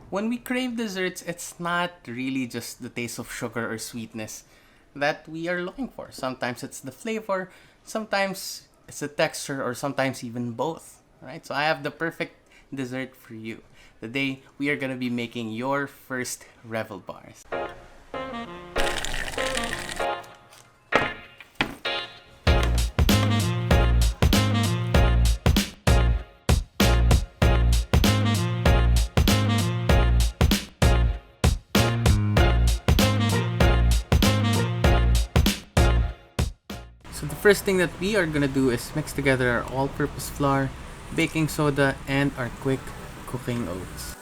when we crave desserts, it's not really just the taste of sugar or sweetness that we are looking for. Sometimes it's the flavor, sometimes it's the texture, or sometimes even both. Right? So I have the perfect dessert for you. Today, we are gonna be making your first Revel bars. So the first thing that we are gonna do is mix together our all-purpose flour, baking soda, and our quick cooking oats.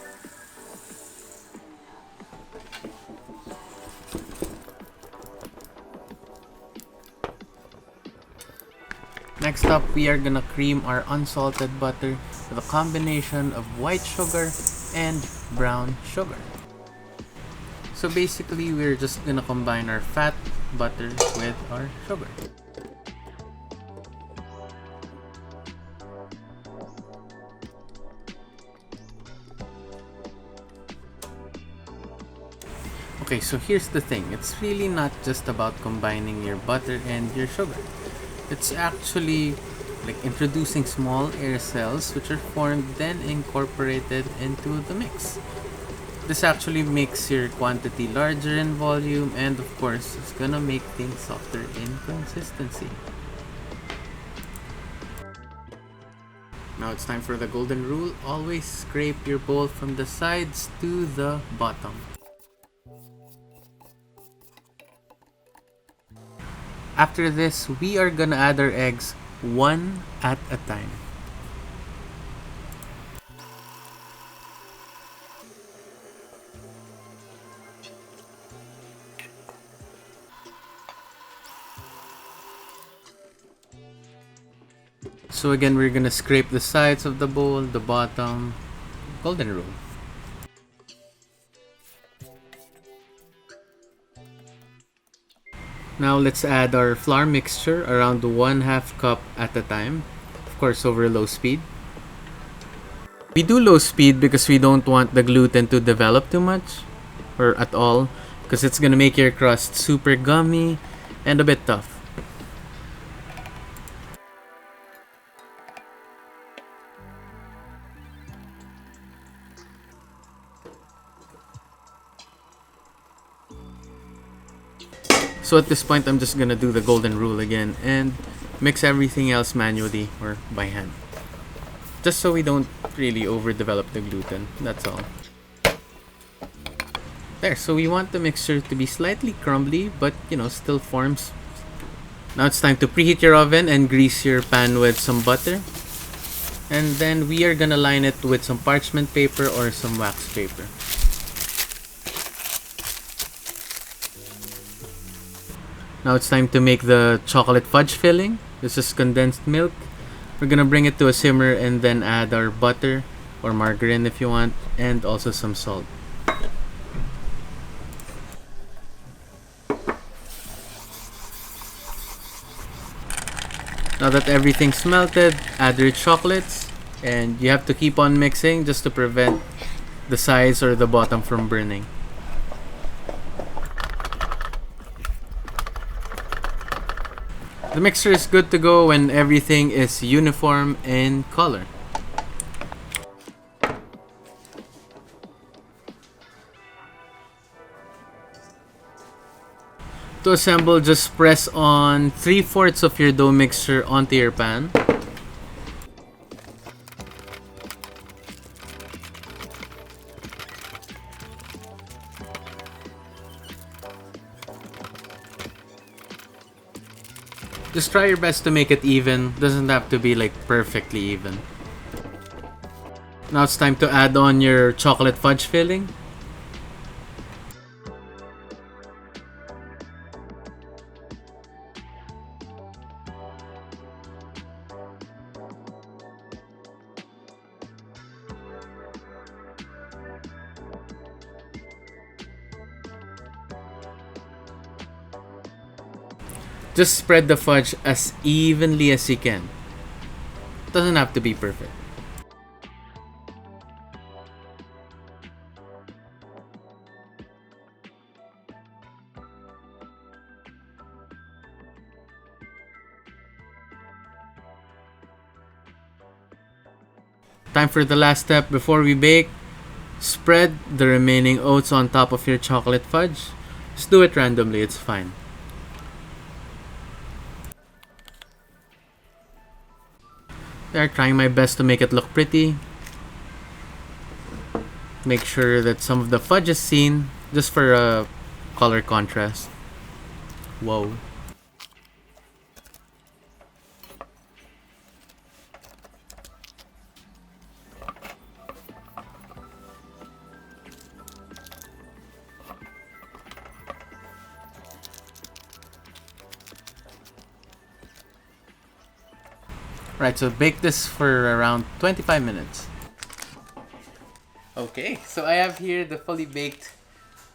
Next up, we are gonna cream our unsalted butter with a combination of white sugar and brown sugar. So basically, we're just gonna combine our fat butter with our sugar. Okay, so here's the thing. It's really not just about combining your butter and your sugar. It's actually like introducing small air cells which are formed then incorporated into the mix. This actually makes your quantity larger in volume, and of course, it's gonna make things softer in consistency. Now it's time for the golden rule. Always scrape your bowl from the sides to the bottom. After this, we are gonna add our eggs one at a time. So again, we're gonna scrape the sides of the bowl, the bottom, golden rule. Now let's add our flour mixture around 1/2 cup at a time, of course over low speed. We do low speed because we don't want the gluten to develop too much, or at all, because it's gonna make your crust super gummy and a bit tough. So at this point, I'm just gonna do the golden rule again and mix everything else manually or by hand. Just so we don't really overdevelop the gluten, that's all. There, so we want the mixture to be slightly crumbly, but still forms. Now it's time to preheat your oven and grease your pan with some butter. And then we are gonna line it with some parchment paper or some wax paper. Now it's time to make the chocolate fudge filling. This is condensed milk. We're gonna bring it to a simmer and then add our butter or margarine if you want, and also some salt. Now that everything's melted, add your chocolates, and you have to keep on mixing just to prevent the sides or the bottom from burning. The mixture is good to go when everything is uniform in color. To assemble, just press on 3/4 of your dough mixture onto your pan. Just try your best to make it even. Doesn't have to be like perfectly even. Now it's time to add on your chocolate fudge filling. Just spread the fudge as evenly as you can. Doesn't have to be perfect. time for the last step before we bake. Spread the remaining oats on top of your chocolate fudge. Just do it randomly, it's fine. There, trying my best to make it look pretty. Make sure that some of the fudge is seen, just for a color contrast. Whoa. Right, so bake this for around 25 minutes. Okay, so I have here the fully baked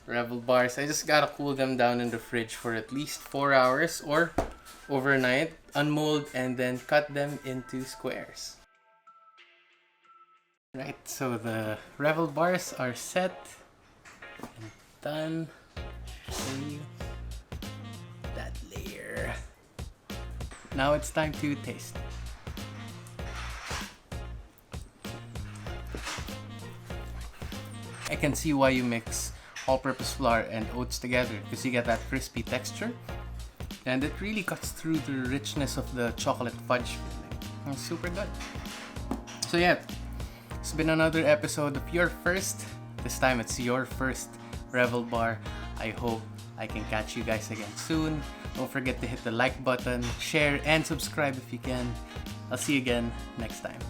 Revel bars. I just gotta cool them down in the fridge for at least 4 hours or overnight, unmold, and then cut them into squares. Right, so the Revel bars are set and done. Show you that layer. Now it's time to taste. I can see why you mix all-purpose flour and oats together, because you get that crispy texture and it really cuts through the richness of the chocolate fudge filling. It's super good. So yeah, it's been another episode of Your First. This time it's your first Revel bar. I hope I can catch you guys again soon. Don't forget to hit the like button, share, and subscribe if you can. I'll see you again next time.